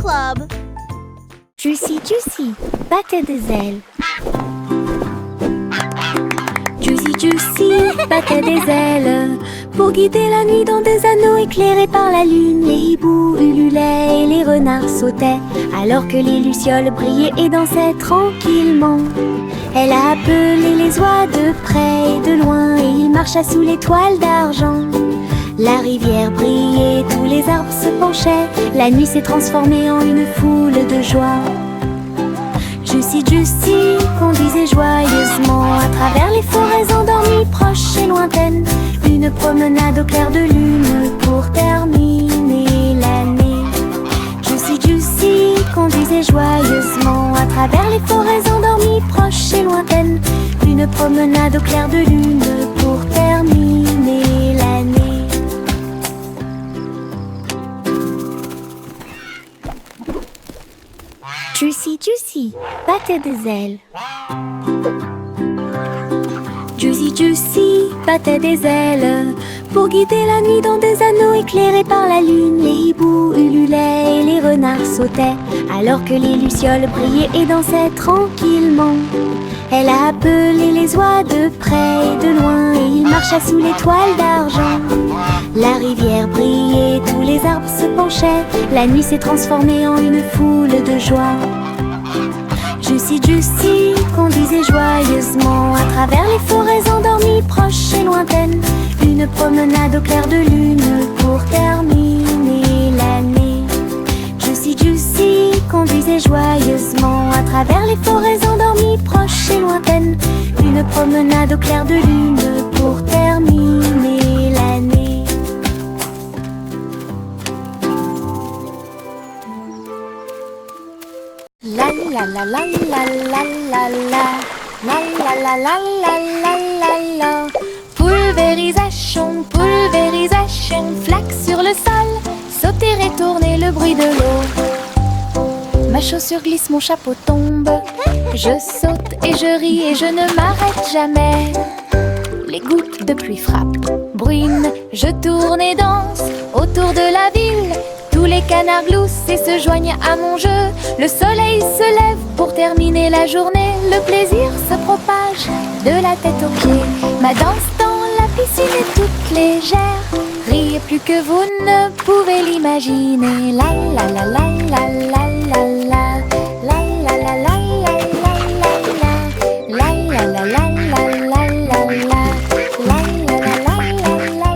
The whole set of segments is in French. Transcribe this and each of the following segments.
Club. Juicy Juicy battait des ailes. Juicy Juicy battait des ailes pour guider la nuit dans des anneaux éclairés par la lune. Les hiboux ululaient et les renards sautaient alors que les lucioles brillaient et dansaient tranquillement. Elle a appelé les oies de près et de loin et ils marchaient sous les toiles d'argent. La rivière brillait, tous les arbres se penchaient. La nuit s'est transformée en une foule de joie. Juicy Juicy conduisait joyeusement à travers les forêts endormies, proches et lointaines. Une promenade au clair de lune pour terminer l'année. Juicy Juicy conduisait joyeusement à travers les forêts endormies, proches et lointaines. Une promenade au clair de lune pour terminer l'année. Juicy Juicy battait des ailes. Juicy Juicy battait des ailes pour guider la nuit dans des anneaux éclairés par la lune. Les hiboux ululaient et les renards sautaient alors que les lucioles brillaient et dansaient tranquillement. Elle a appelé les oies de près et de loin et ils marchaient sous les toiles d'argent. La rivière brillait, tous les arbres se penchaient. La nuit s'est transformée en une foule de joie. Juicy Juicy conduisait joyeusement à travers les forêts endormies, proches et lointaines. Une promenade au clair de lune pour terminer l'année. Juicy Juicy conduisait joyeusement à travers les forêts endormies, proches et lointaines. Une promenade au clair de lune pour terminer l'année. La la la la la la la la la la la la la la la la. Pulvérisation, pulvérisation, flaque sur le sol, sauter et tourner le bruit de l'eau. Ma chaussure glisse, mon chapeau tombe. Je saute et je ris et je ne m'arrête jamais. Les gouttes de pluie frappent, bruine, je tourne et danse autour de la ville. Tous les canards gloussent et se joignent à mon jeu. Le soleil se lève pour terminer la journée. Le plaisir se propage de la tête aux pieds. Ma danse dans la piscine est toute légère. Riez plus que vous ne pouvez l'imaginer. La la la la la la la la. La la la la la la la. La la la la la la la la. La la la la la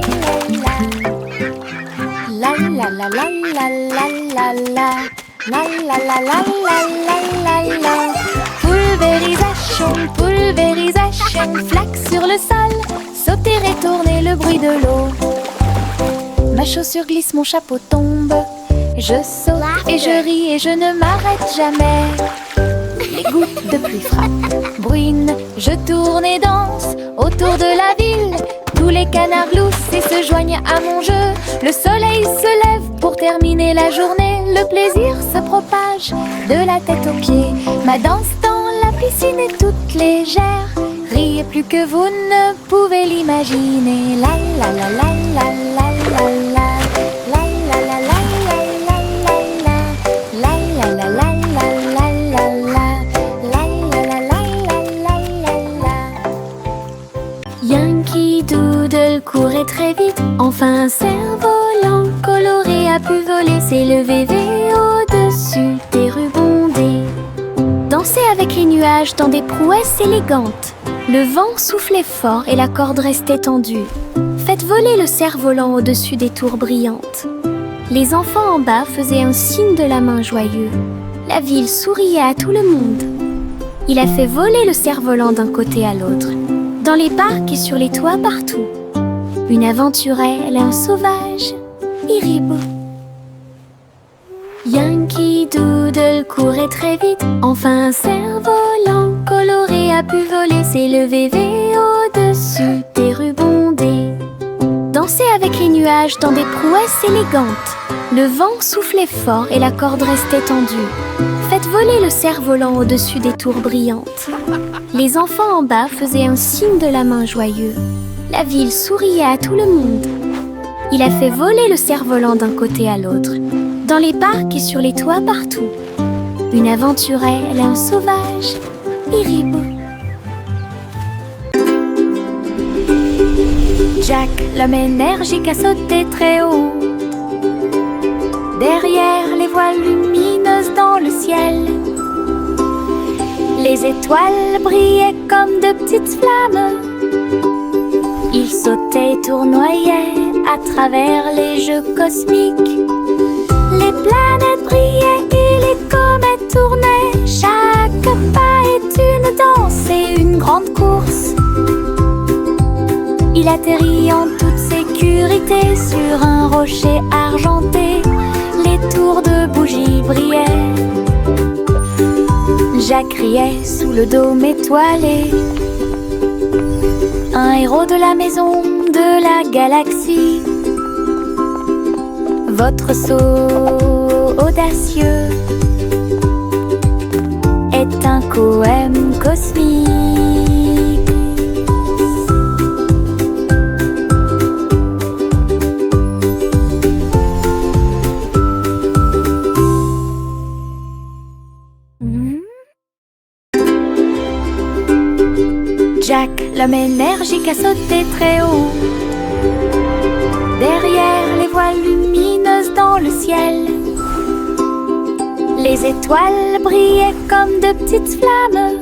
la la. La la la la la la la. La la la la la la la. Pulvérisation, pulvérisation, flaque sur le sol, sauter et tourner le bruit de l'eau. Ma chaussure glisse, mon chapeau tombe. Je saute et je ris et je ne m'arrête jamais. Les gouttes de pluie frappent, bruine, je tourne et danse autour de la ville. Tous les canards gloussent et se joignent à mon jeu. Le soleil se lève pour terminer la journée. Le plaisir se propage de la tête aux pieds. Ma danse dans la piscine est toute légère. Riez plus que vous ne pouvez l'imaginer. La la la la la la la la. La la la la la la la la. La la la la la la la la. La la la la la la la. Yankee Doodle courait très vite. Enfin un cerf-volant coloré a pu voler, s'élever au-dessus des rubans bondés. Danser avec les nuages dans des prouesses élégantes. Le vent soufflait fort et la corde restait tendue. Faites voler le cerf-volant au-dessus des tours brillantes. Les enfants en bas faisaient un signe de la main joyeux. La ville souriait à tout le monde. Il a fait voler le cerf-volant d'un côté à l'autre, dans les parcs et sur les toits partout. Une aventurelle et un sauvage, Iribo. Yankee Doodle courait très vite. Enfin un cerf-volant coloré a pu voler, s'élever au-dessus des rubans bondés. Danser avec les nuages dans des prouesses élégantes. Le vent soufflait fort et la corde restait tendue. Faites voler le cerf-volant au-dessus des tours brillantes. Les enfants en bas faisaient un signe de la main joyeux. La ville souriait à tout le monde. Il a fait voler le cerf-volant d'un côté à l'autre, dans les parcs et sur les toits partout. Une aventurelle, un sauvage, Hiribo. Jack, l'homme énergique, a sauté très haut. Derrière les voiles lumineuses dans le ciel, les étoiles brillaient comme de petites flammes. Il sautait et tournoyait à travers les jeux cosmiques. Les planètes brillaient et les comètes tournaient. Chaque pas est une danse et une grande course. Il atterrit en toute sécurité sur un rocher argenté. Les tours de bougies brillaient. Jack criait sous le dôme étoilé. Un héros de la maison de la galaxie. Votre saut audacieux est un poème cosmique. Jack, l'homme énergique, a sauté très haut. Derrière les voiles lumineuses dans le ciel, les étoiles brillaient comme de petites flammes.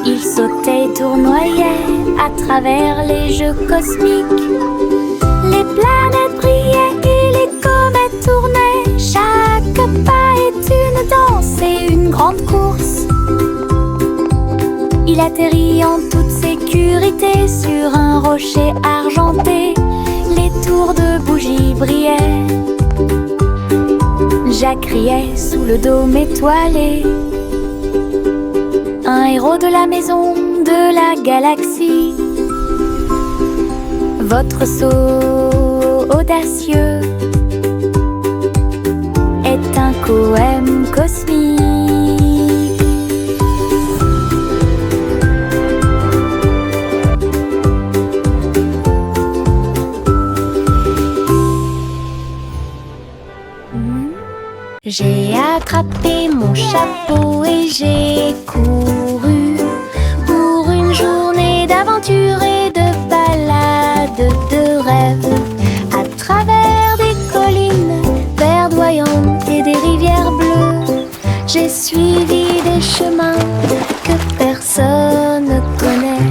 Il sautait et tournoyait à travers les jeux cosmiques. Les planètes brillaient et les comètes tournaient. Chaque pas est une danse et une grande course. Il atterrit en toute sécurité sur un rocher argenté. Les tours de bougies brillaient. Jack criait sous le dôme étoilé. Un héros de la maison de la galaxie. Votre saut audacieux est un poème cosmique. J'ai attrapé mon chapeau et j'ai couru pour une journée d'aventure et de balade de rêve, à travers des collines verdoyantes et des rivières bleues. J'ai suivi des chemins que personne ne connaît.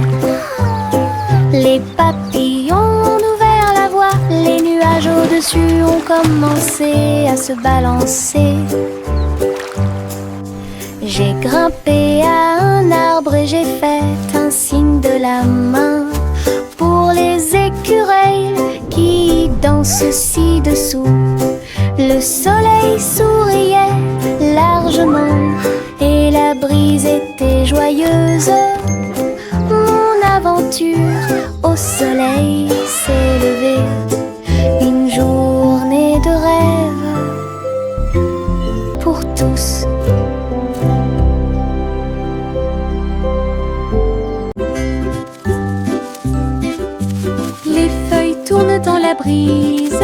Les papillons ont ouvert la voie, les nuages au-dessus ont commencé à se balancer. J'ai grimpé à un arbre et j'ai fait un signe de la main pour les écureuils qui dansent ci-dessous. Le soleil souriait largement et la brise était joyeuse. Mon aventure au soleil s'est levée, une journée de rêve pour tous. Les feuilles tournent dans la brise,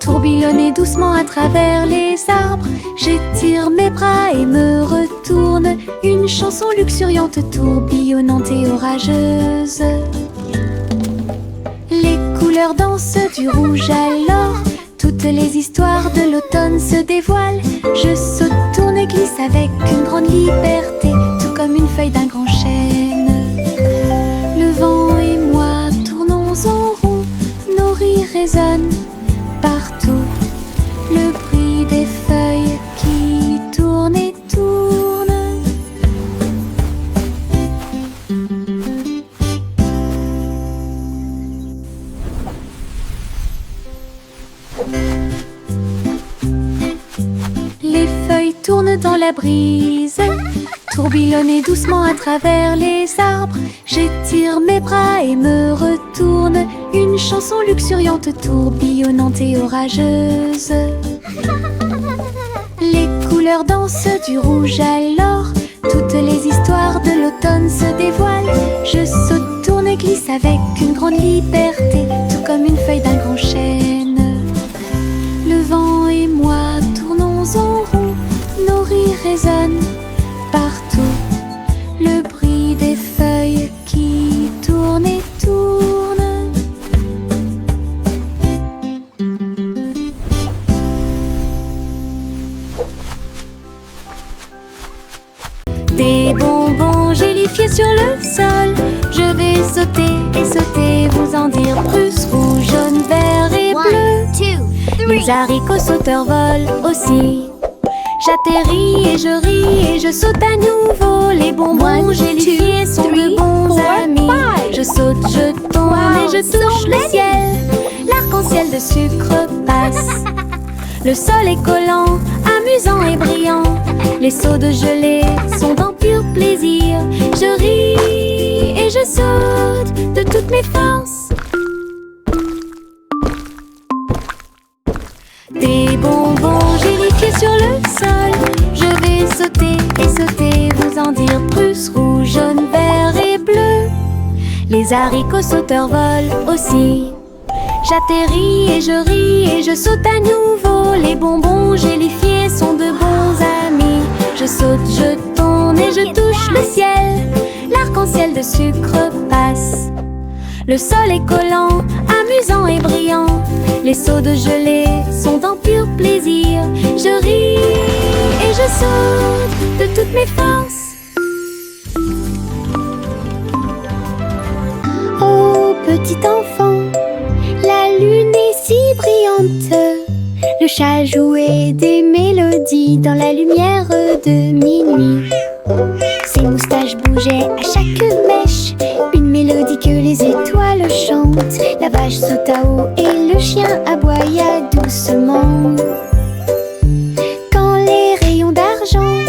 tourbillonnent doucement à travers les arbres. J'étire mes bras et me retourne, une chanson luxuriante, tourbillonnante et orageuse. Les couleurs dansent du rouge à l'or, toutes les histoires de l'automne se dévoilent. Je saute, tourne et glisse avec une grande liberté, tout comme une feuille d'un grand chêne. Le vent et moi tournons en rond, nos rires résonnent partout. Le bruit des feuilles qui tournent et tournent. Les feuilles tournent dans la brise, tourbillonnent doucement à travers les arbres. J'étire mes bras et me retourne, une chanson luxuriante, tourbillonnante et orageuse. Les couleurs dansent du rouge à l'or, Toutes les histoires de l'automne se dévoilent. Je saute, tourne et glisse avec une grande liberté, tout comme une feuille d'un grand chêne. Le vent et moi tournons en rond, nos rires résonnent partout. Le bruit des feuilles qui tournent et tournent. Des bonbons gélifiés sur le sol. Je vais sauter et sauter, vous en dire plus. Rouge, jaune, vert et bleu. Les haricots sauteurs volent aussi. J'atterris et je ris et je saute à nouveau. Les bonbons gélifiés sont de bons amis. Je saute, je tombe et je touche le ciel. L'arc-en-ciel de sucre passe. Le sol est collant, amusant et brillant. Les seaux de gelée sont en pur plaisir. Je ris et je saute de toutes mes forces. Des bonbons gélifiés sur le sol. Je vais sauter et sauter, vous en dire plus. Rouge, jaune, vert et bleu. Les haricots sauteurs volent aussi. J'atterris et je ris et je saute à nouveau. Les bonbons gélifiés sont de bons amis. Je saute, je tourne et je touche le ciel. L'arc-en-ciel de sucre passe. Le sol est collant, amusant et brillant. Les seaux de gelée sont en pur plaisir. Je ris et je saute de toutes mes forces. Oh, petit enfant, la lune est si brillante. Le chat jouait des mélodies dans la lumière de minuit. Ses moustaches bougeaient à chaque mèche, une mélodie que les étoiles chantent. La vache sauta haut et le chien aboya doucement. Quand les rayons d'argent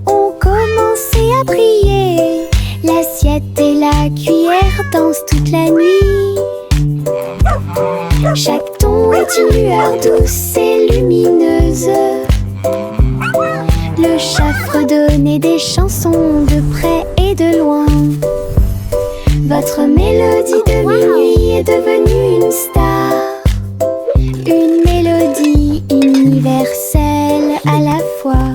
ont commencé à briller, l'assiette et la cuillère dansent toute la nuit. Chaque ton est une lueur douce et lumineuse. Le chat fredonnait des chansons de près et de loin. Votre mélodie de minuit est devenue une star. Une mélodie universelle à la fois.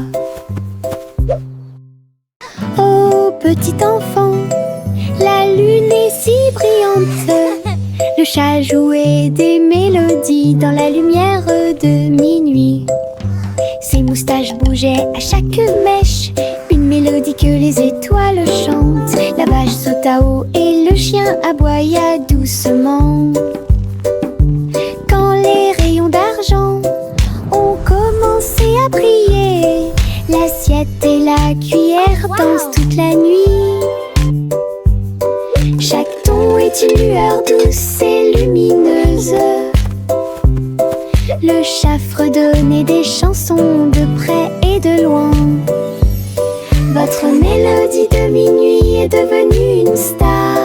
Oh, petit enfant, la lune est si brillante. Le chat jouait des mélodies dans la lumière de minuit. Ses moustaches bougeaient à chaque mèche, une mélodie que les étoiles chantent. La vache sauta haut et le chien aboya doucement. Quand les rayons d'argent ont commencé à briller, l'assiette et la cuillère dansent toute la nuit. Chaque ton est une lueur douce et lumineuse. Le chat fredonnait des chansons de près et de loin. Votre mélodie de minuit est devenue une star.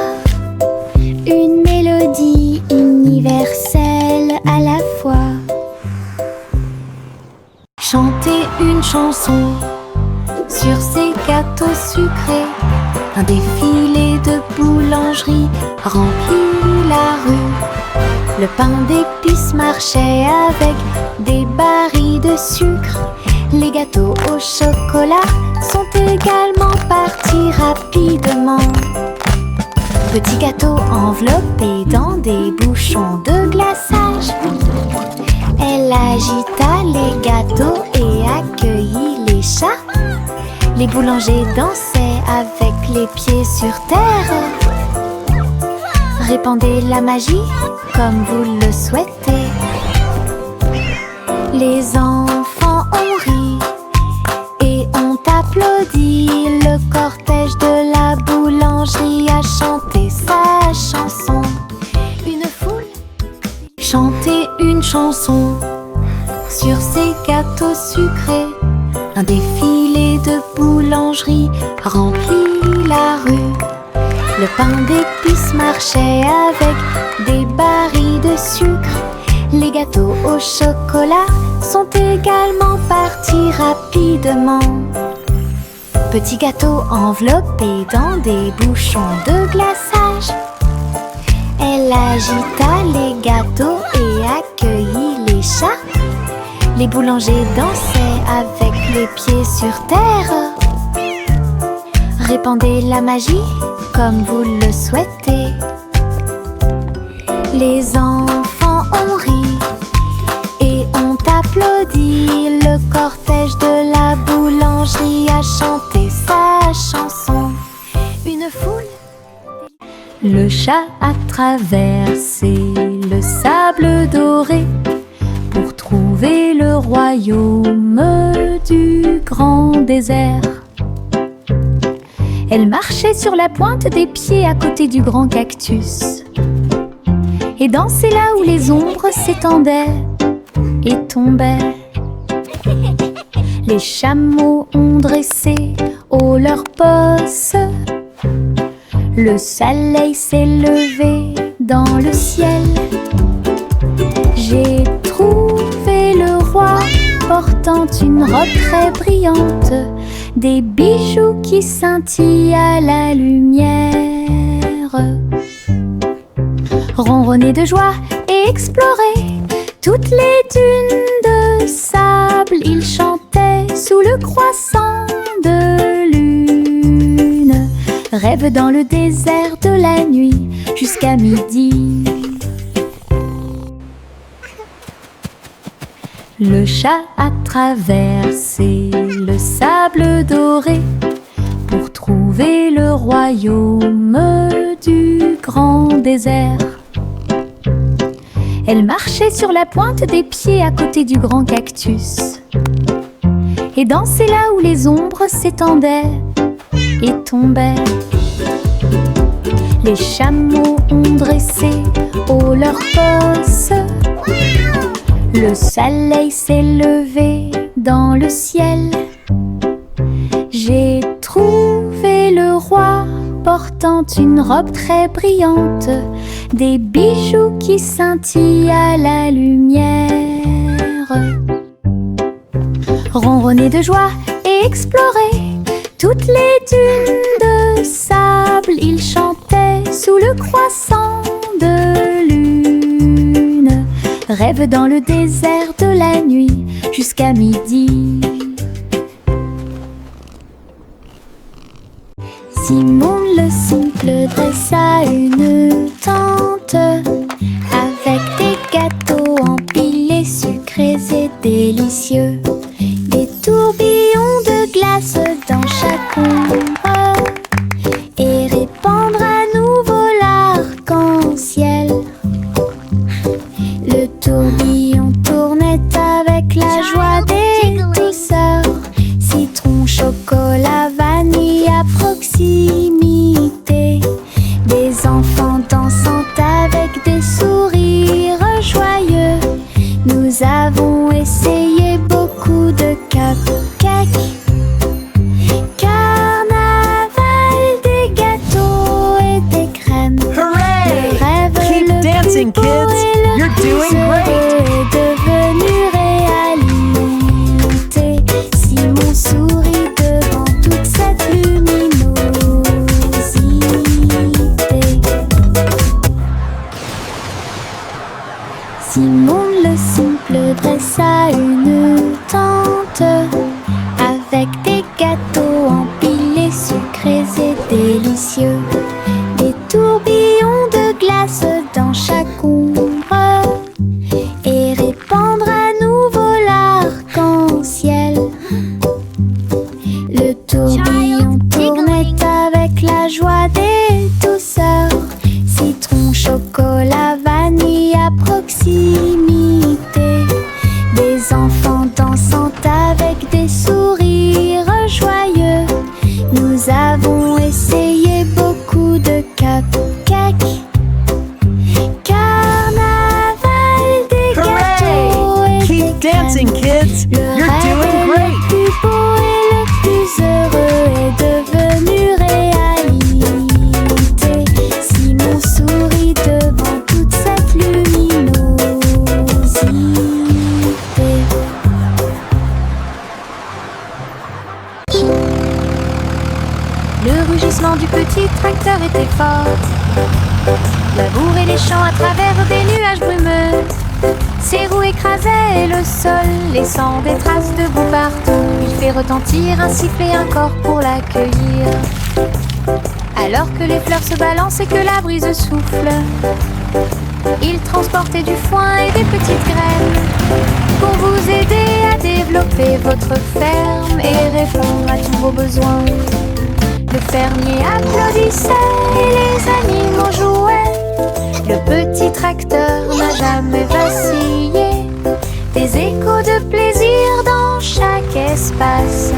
Une mélodie universelle à la fois. Chantez une chanson sur ces gâteaux sucrés. Un défilé de boulangerie remplit la rue. Le pain d'épices marchait avec des barils de sucre. Les gâteaux au chocolat sont également partis rapidement. Petits gâteaux enveloppés dans des bouchons de glaçage. Elle agita les gâteaux et accueillit les chats. Les boulangers dansaient avec les pieds sur terre. Répandez la magie comme vous le souhaitez. Les enfants ont ri et ont applaudi. Le cortège de la boulangerie a chanté sa chanson. Une foule chantait une chanson sur ces gâteaux sucrés. Un défilé de boulangerie remplit la rue. Le pain d'épices marchait avec des barils de sucre. Les gâteaux au chocolat sont également partis rapidement. Petit gâteau enveloppé dans des bouchons de glaçage. Elle agita les gâteaux et accueillit les chats. Les boulangers dansaient avec les pieds sur terre. Répandez la magie comme vous le souhaitez. Les enfants ont ri et ont applaudi. Le cortège de la boulangerie a chanté sa chanson. Une foule. Le chat a traversé le sable doré pour trouver le royaume du grand désert. Elle marchait sur la pointe des pieds à côté du grand cactus et dansait là où les ombres s'étendaient et tombaient. Les chameaux ont dressé haut leurs posses. Le soleil s'est levé dans le ciel. J'ai trouvé le roi portant une robe très brillante, des bijoux qui scintillent à la lumière. Ronronner de joie et explorer toutes les dunes de sable, il chantait sous le croissant de lune. Rêve dans le désert de la nuit jusqu'à midi. Le chat a traversé le sable doré pour trouver le royaume du grand désert. Elle marchait sur la pointe des pieds à côté du grand cactus et dansait là où les ombres s'étendaient et tombaient. Les chameaux ont dressé haut leurs posses. Le soleil s'est levé dans le ciel. J'ai trouvé le roi portant une robe très brillante, des bijoux qui scintillent à la lumière. Ronronner de joie et explorer toutes les dunes de sable, il chantait sous le croissant de lune. Rêve dans le désert de la nuit jusqu'à midi. Simon le simple dressa une tente avec des gâteaux empilés, sucrés et délicieux. Des tourbillons de glace dans chaque ombre et répandre à nouveau l'arc-en-ciel. Le tourbillon tournait avec la joie des douceurs. Citron, chocolat, vanille à proximité. Des enfants dansant avec des sourires joyeux. Nous avons essayé beaucoup de cupcakes. Carnaval, des gâteaux et des crèmes. Hooray! Le rêve Keep le dancing, plus beau kids. et le You're plus doing heureux great. est devenu réalité. Simon sourit devant toute cette luminosité. Simon le simple dressa une tente avec des gâteaux empilés, sucrés et délicieux. Des tourbillons de glace dans chaque ombre et répandre à nouveau l'arc-en-ciel. Le tourbillon tournait avec la joie des douceurs. Citron, chocolat, vanille à proximité. Des enfants dansant avec des sourires joyeux. Nous avons essayé beaucoup de cupcakes. Carnaval, des gâteaux et Keep des crèmes. dancing, kids. Le You're rêve doing le great. plus beau et le plus heureux est devenu réalité. Simon sourit devant toute cette luminosité. petit tracteur était fort. Labourer les champs à travers des nuages brumeux. Ses roues écrasaient le sol, laissant des traces de boue partout. Il fait retentir un sifflet, un corps pour l'accueillir. Alors que les fleurs se balancent et que la brise souffle, il transportait du foin et des petites graines pour vous aider à développer votre ferme et répondre à tous vos besoins. Le fermier applaudissait et les animaux jouaient. Le petit tracteur n'a jamais vacillé. Des échos de plaisir dans chaque espace.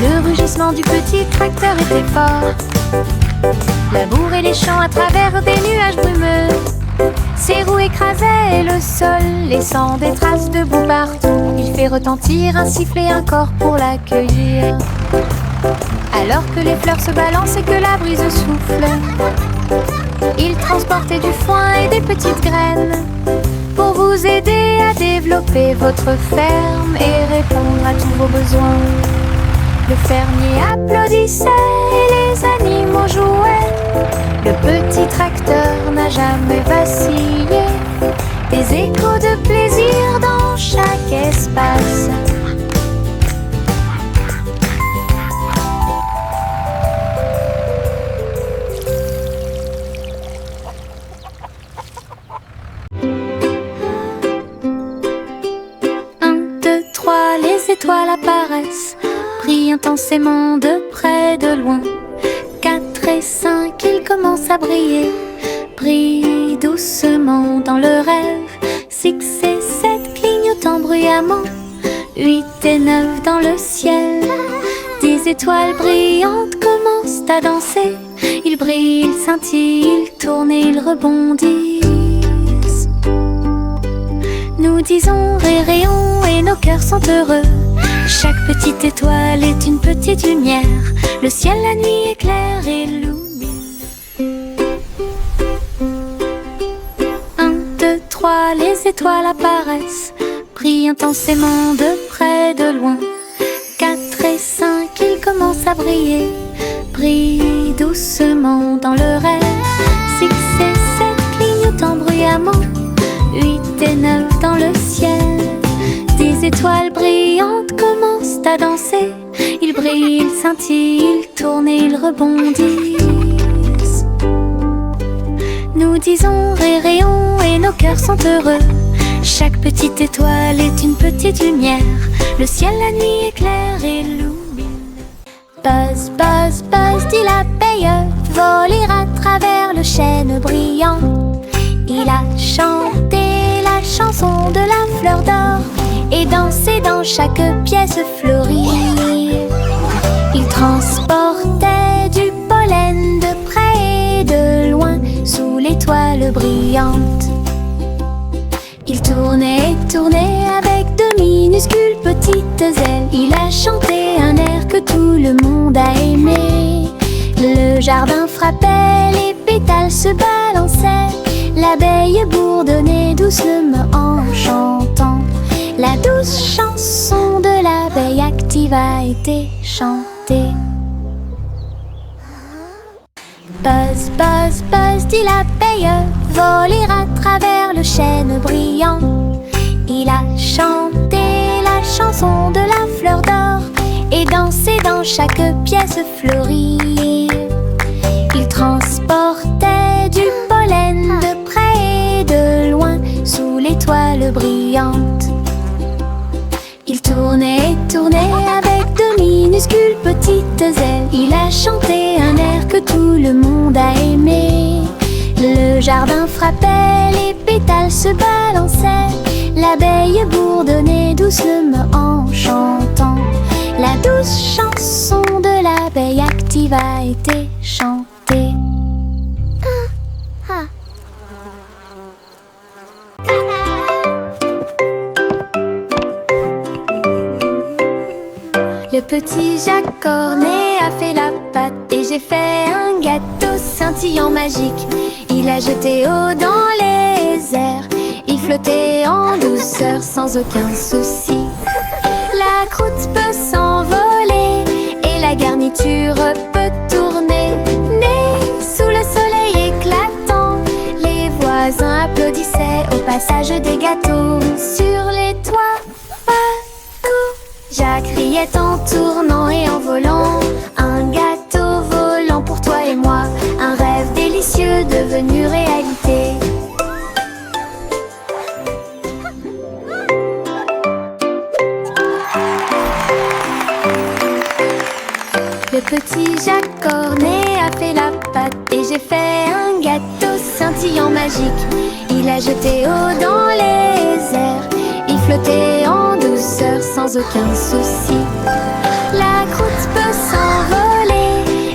Le rugissement du petit tracteur était fort. Labourer les champs à travers des nuages brumeux. Ses roues écrasaient le sol, laissant des traces de boue partout. Il fait retentir un sifflet, un corps pour l'accueillir. Alors que les fleurs se balancent et que la brise souffle, il transportait du foin et des petites graines pour vous aider à développer votre ferme et répondre à tous vos besoins. Le fermier applaudissait et les animaux jouaient. Le petit tracteur n'a jamais vacillé. Des échos de plaisir dans chaque espace. Un, deux, trois, les étoiles apparaissent, brillent intensément de près, de loin. 4 et 5, ils commencent à briller, brillent doucement dans le rêve. 6 et 7 clignotant bruyamment, 8 et 9 dans le ciel. 10 étoiles brillantes commencent à danser. Ils brillent, ils scintillent, ils tournent et ils rebondissent. Nous disons réréons et nos cœurs sont heureux. Chaque petite étoile est une petite lumière. Le ciel la nuit éclaire et illumine. 1, 2, 3, les étoiles apparaissent, brillent intensément de près, de loin. 4 et 5, ils commencent à briller, brillent doucement dans le rêve. 6 et 7 clignotant bruyamment, 8 et 9 dans le ciel. 10 étoiles brillantes commencent à danser. Ils brillent, ils scintillent, ils tournent et ils rebondissent. Nous disons réréons et nos cœurs sont heureux. Chaque petite étoile est une petite lumière. Le ciel la nuit éclaire et illumine. Buzz, buzz, buzz, dit l'abeille, voler à travers le chêne brillant. Il a chanté la chanson de la fleur d'or et dansé dans chaque pièce fleurie. Il transportait du pollen de près et de loin sous l'étoile brillante. Il tournait et tournait avec de minuscules petites ailes. Il a chanté un air que tout le monde a aimé. Le jardin frappait, les pétales se balançaient. L'abeille bourdonnait doucement en chantant. La douce chanson de l'abeille active a été chantée. Buzz, buzz, buzz, dit l'abeille, voler à travers le chêne brillant. Il a chanté la chanson de la fleur d'or et dansé dans chaque pièce fleurie. Il transportait du pollen de près et de loin sous l'étoile brillante. Il tournait et tournait avec de minuscules petites ailes. Il a chanté un air que tout le monde a aimé. Le jardin frappait, les pétales se balançaient. L'abeille bourdonnait doucement en chantant. La douce chanson de l'abeille active a été chantée. Le petit Jacques Cornet a fait la pâte et j'ai fait un gâteau scintillant magique. Il a jeté haut dans les airs. Il flottait en douceur sans aucun souci. La croûte peut s'envoler et la garniture peut tourner. Né sous le soleil éclatant, les voisins applaudissaient au passage des gâteaux. Sur les toits, partout, Jacques riait en tournant et en volant. Un gâteau volant pour toi et moi, un rêve délicieux devenu réalité. Le petit Jacques Cornet a fait la pâte et j'ai fait un gâteau scintillant magique. Il a jeté haut dans les airs. Il flottait en douceur sans aucun souci. La croûte peut s'envoler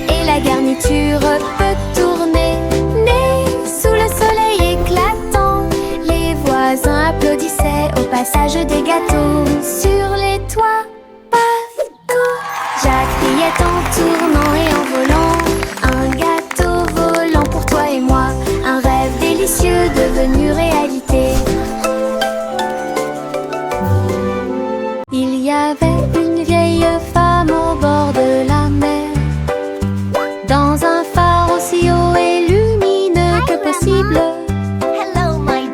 et la garniture peut tourner. Né sous le soleil éclatant, les voisins applaudissaient au passage des gâteaux. Sur les toits, partout, Jacques riait en tournant et en volant. Un gâteau volant pour toi et moi, un rêve délicieux devenu réalité. Il y avait une vieille femme au bord de la mer, dans un phare aussi haut et lumineux que possible.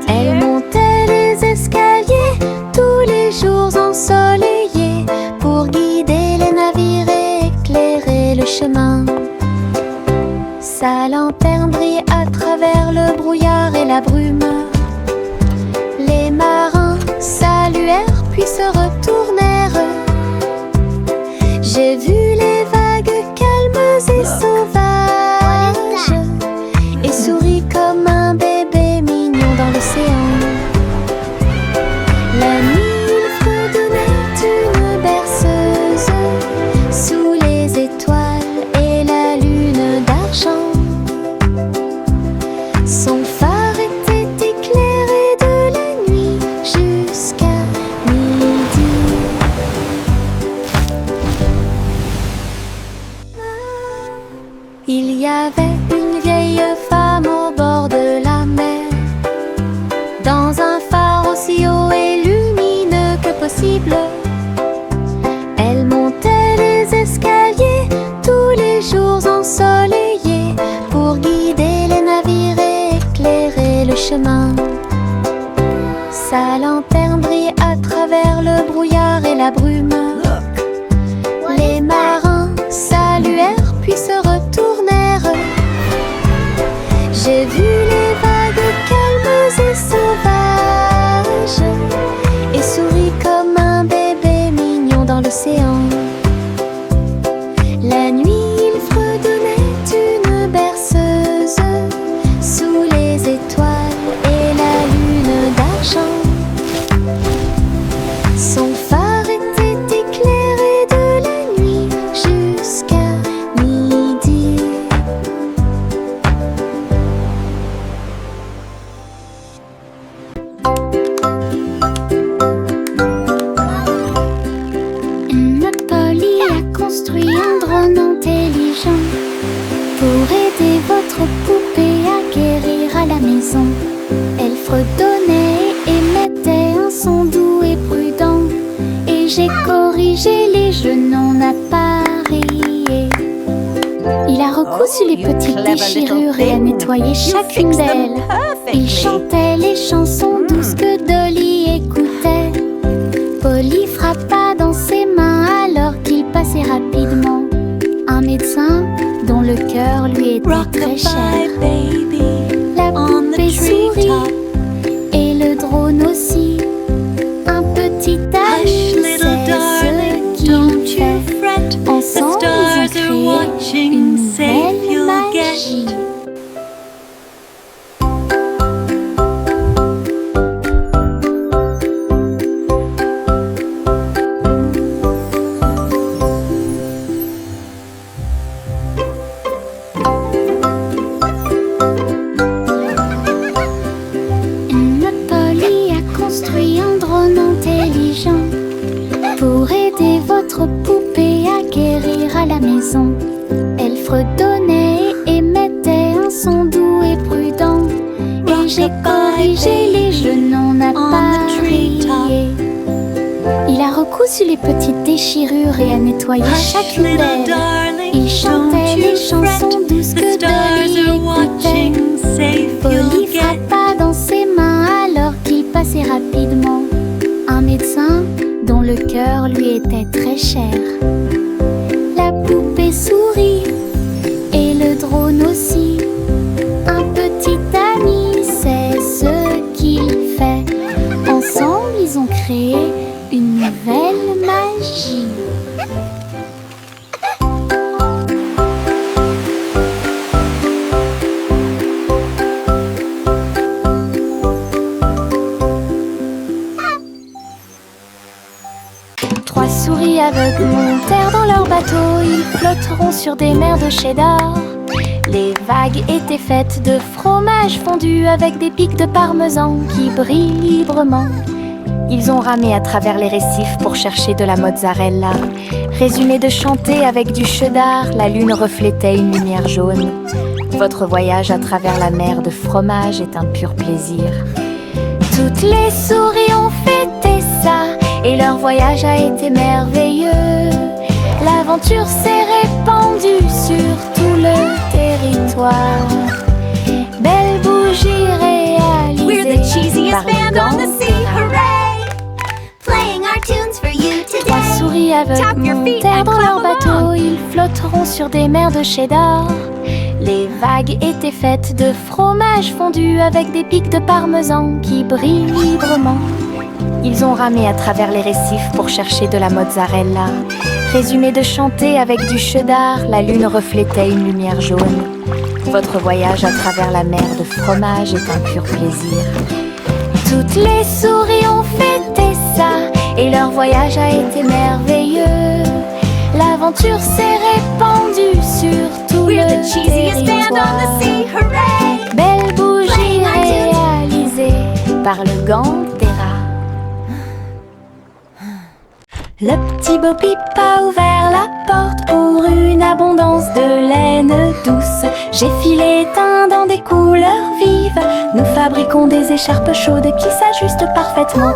Elle montait les escaliers tous les jours ensoleillés pour guider les navires et éclairer le chemin. Sa lanterne brille à travers le brouillard et la brume. Les marins saluèrent puis se retournèrent. J'ai vu les vagues calmes et sauvages et souris comme un bébé mignon dans l'océan. La nuit, il fredonnait une berceuse sous les étoiles et la lune d'argent. Son phare était éclairé de la nuit jusqu'à midi. Il y avait une vieille femme au bord de la mer, dans un phare aussi haut et lumineux que possible. Elle montait les escaliers tous les jours ensoleillés pour guider les navires et éclairer le chemin. Sa lanterne brille à travers le brouillard et la brume. Les marins saluèrent puis se retournèrent. J'ai vu les vagues calmes et sauvages et souris comme un bébé mignon dans l'océan. La nuit, il fredonnait une berceuse sous les étoiles et la lune d'argent. Son phare était éclairé de la nuit jusqu'à midi. Polly a construit un drone intelligent pour aider votre poupée à guérir à la maison. Elle fredonnait et émettait un son doux et prudent, et j'ai corrigé les jeux non appareillés. Il a recousu les petites déchirures et a nettoyé chacune d'elles. Il chantait les chansons douces que Dolly écoutait. Polly frappa dans ses mains alors qu'il passait rapidement. Un médecin dont le cœur lui était très cher. La poupée sourit et le drone aussi. Un petit âge, c'est ce qu'il fait. Ensemble, ils ont créé une belle magie. Polly a construit un drone intelligent pour aider votre poupée à guérir à la maison. Elle fredonne cousu les petites déchirures et à nettoyer chacune d'elles. Il chantait les chansons douces que Dolly écoutait. Polly frappa dans ses mains alors qu'il passait rapidement. Un médecin dont le cœur lui était très cher. La poupée sourit et le drone aussi. Un petit ami, c'est ce qu'il fait. Ensemble, ils ont créé une nouvelle magie. Trois souris aveugles montèrent dans leur bateau. Ils flotteront sur des mers de cheddar. Les vagues étaient faites de fromage fondu avec des pics de parmesan qui brillent librement. Ils ont ramé à travers les récifs pour chercher de la mozzarella. Résumé de chanter avec du cheddar, la lune reflétait une lumière jaune. Votre voyage à travers la mer de fromage est un pur plaisir. Toutes les souris ont fêté ça et leur voyage a été merveilleux. L'aventure s'est répandue sur tout le territoire. Belle bougie réalisée par le Gantera. Trois souris aveugles montèrent dans leur bateau. Ils flotteront sur des mers de cheddar. Les vagues étaient faites de fromage fondu avec des pics de parmesan qui brillent librement. Ils ont ramé à travers les récifs pour chercher de la mozzarella. Résumé de chanter avec du cheddar, la lune reflétait une lumière jaune. Votre voyage à travers la mer de fromage est un pur plaisir. Toutes les souris ont fêté ça et leur voyage a été merveilleux. L'aventure s'est répandue sur tout le territoire. Belle bougie réalisée par le Gantera. Le petit Bo Peep a ouvert la porte pour une abondance de laine douce. J'ai filé teint dans des couleurs vives. Nous fabriquons des écharpes chaudes qui s'ajustent parfaitement.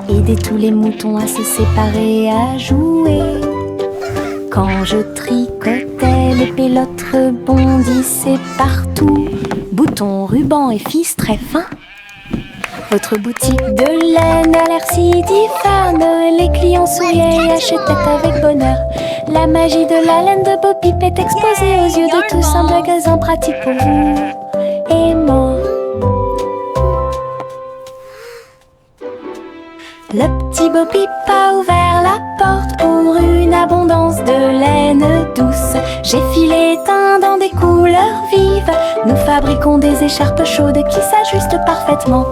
Aider tous les moutons à se séparer, à jouer. Quand je tricotais, les pélotes rebondissaient partout. Boutons, rubans et fils très fins. Votre boutique de laine a l'air si diphane. Les clients souriaient et achetaient avec bonheur. La magie de la laine de Bo Peep est exposée aux yeux de tous. Un magasin pratique pour vous et moi. Le petit Bo Peep a ouvert la porte pour une abondance de laine douce. J'ai filé teint dans des couleurs vives. Nous fabriquons des écharpes chaudes qui s'ajustent parfaitement.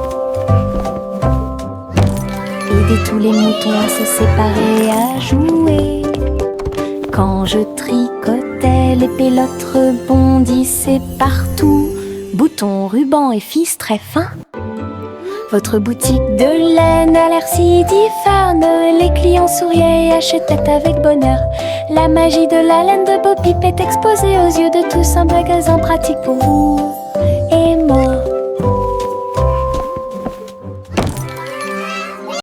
Aider tous les moutons à se séparer, à jouer. Quand je tricotais, les pélotes rebondissaient partout. Boutons, rubans et fils très fins. Votre boutique de laine a l'air si diphane. Les clients souriaient et achetaient avec bonheur. La magie de la laine de Bo Peep est exposée aux yeux de tous. Un magasin pratique pour vous et moi.